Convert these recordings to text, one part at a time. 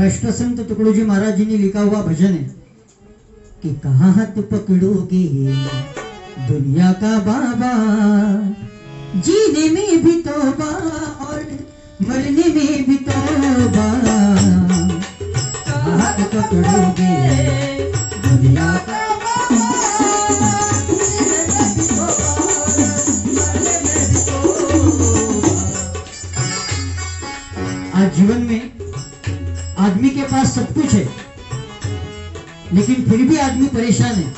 राष्ट्रसंत तुकडोजी महाराज जी ने लिखा हुआ भजन है कि कहाँ हाथ पकड़ोगे दुनिया का बाबा, जीने में भी तौबा और मरने में भी तौबा। कहाँ हाथ पकड़ोगे दुनिया का आज जीवन में आदमी के पास सब कुछ है, लेकिन फिर भी आदमी परेशान है।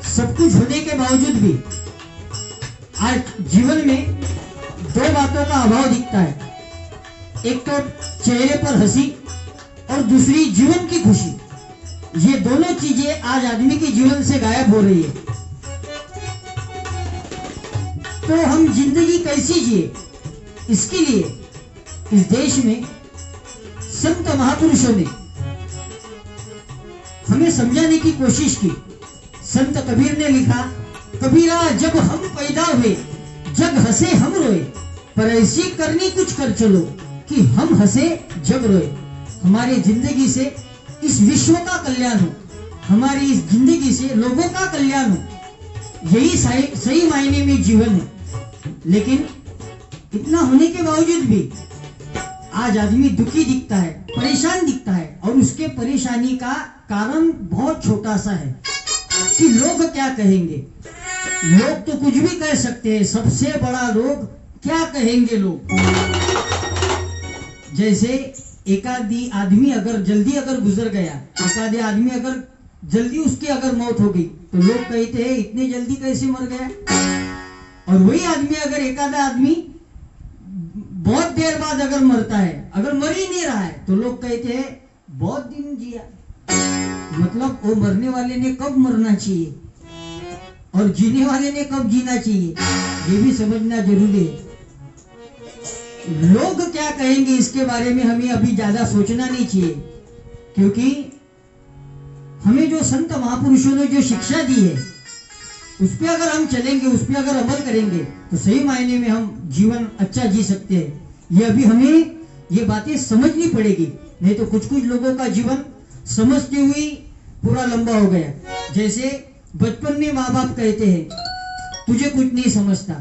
सब कुछ होने के बावजूद भी आज जीवन में दो बातों का अभाव दिखता है। एक तो चेहरे पर हंसी और दूसरी जीवन की खुशी। ये दोनों चीजें आज आदमी के जीवन से गायब हो रही है। तो हम जिंदगी कैसी जिए, इसके लिए इस देश में संत महापुरुषों ने हमें समझाने की कोशिश की। संत कबीर ने लिखा, कबीरा जब हम पैदा हुए जग हंसे हम रोए, पर ऐसी करनी कुछ कर चलो कि हम हंसे जग रोए। हमारी जिंदगी से इस विश्व का कल्याण हो, हमारी इस जिंदगी से लोगों का कल्याण हो, यही सही मायने में जीवन है। लेकिन इतना होने के बावजूद भी आज आदमी दुखी दिखता है, परेशान दिखता है, और उसके परेशानी का कारण बहुत छोटा सा है कि लोग क्या कहेंगे। लोग तो कुछ भी कह सकते हैं, सबसे बड़ा रोग क्या कहेंगे लोग। जैसे एक आदमी अगर जल्दी गुजर गया, एक आदमी अगर जल्दी उसकी अगर मौत हो गई, तो लोग कहते हैं इतने जल्दी कैसे मर गया। और वही आदमी अगर एक आदमी बहुत देर बाद अगर मरता है, अगर मर ही नहीं रहा है, तो लोग कहते हैं बहुत दिन जिया। मतलब वो मरने वाले ने कब मरना चाहिए और जीने वाले ने कब जीना चाहिए, ये भी समझना जरूरी है। लोग क्या कहेंगे इसके बारे में हमें अभी ज्यादा सोचना नहीं चाहिए, क्योंकि हमें जो संत महापुरुषों ने जो शिक्षा दी है, उस पर अगर हम चलेंगे, उस पर अगर अमल करेंगे, तो सही मायने में हम जीवन अच्छा जी सकते हैं। ये अभी हमें ये बातें समझनी पड़ेगी, नहीं तो कुछ लोगों का जीवन समझते हुए पूरा लंबा हो गया। जैसे बचपन में माँ बाप कहते हैं तुझे कुछ नहीं समझता,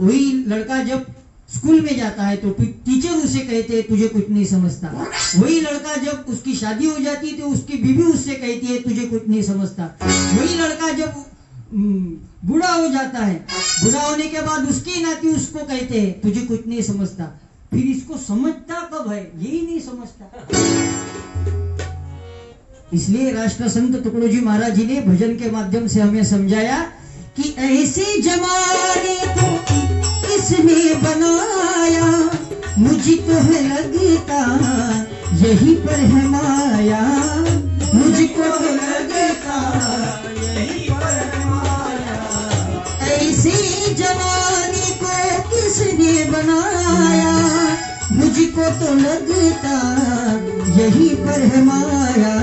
वही लड़का जब स्कूल में जाता है तो टीचर उसे कहते हैं तुझे कुछ नहीं समझता। वही लड़का जब उसकी शादी हो जाती है तो उसकी बीवी उससे कहती है तुझे कुछ नहीं समझता। वही लड़का जब बूढ़ा हो जाता है, बूढ़ा होने के बाद उसकी नाती उसको कहते हैं तुझे कुछ नहीं समझता। फिर इसको समझता कब है, यही नहीं समझता। इसलिए राष्ट्र संत तुकडोजी महाराज जी ने भजन के माध्यम से हमें समझाया कि ऐसे जमाने को किसने बनाया, मुझको है लगता यही पर है माया, मुझको है लगता यही पर है माया। ऐसे जमाने को किसने बनाया, मुझको तो लगता यही पर है माया।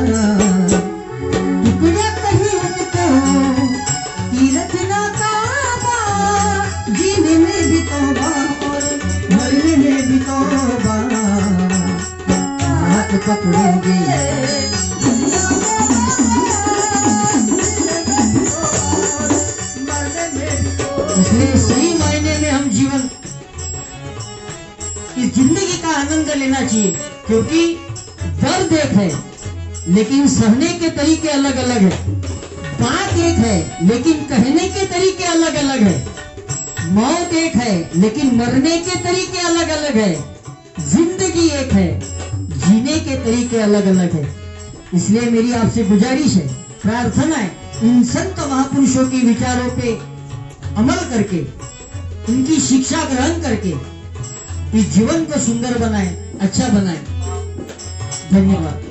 टुकड़ा कहीं उनको तीरथ ना काबा, जीने में भी तौबा और मरने में भी तौबा। हाथ पकड़ोगे इसलिए सही मायने में हम जीवन इस जिंदगी का आनंद लेना चाहिए, क्योंकि दर्द एक है लेकिन सहने के तरीके अलग अलग है। बात एक है लेकिन कहने के तरीके अलग अलग है। मौत एक है लेकिन मरने के तरीके अलग अलग है। जिंदगी एक है, जीने के तरीके अलग अलग है। इसलिए मेरी आपसे गुजारिश है, प्रार्थना है, इन संत महापुरुषों के विचारों पे अमल करके, इनकी शिक्षा ग्रहण करके इस जीवन को सुंदर बनाए, अच्छा बनाए। धन्यवाद।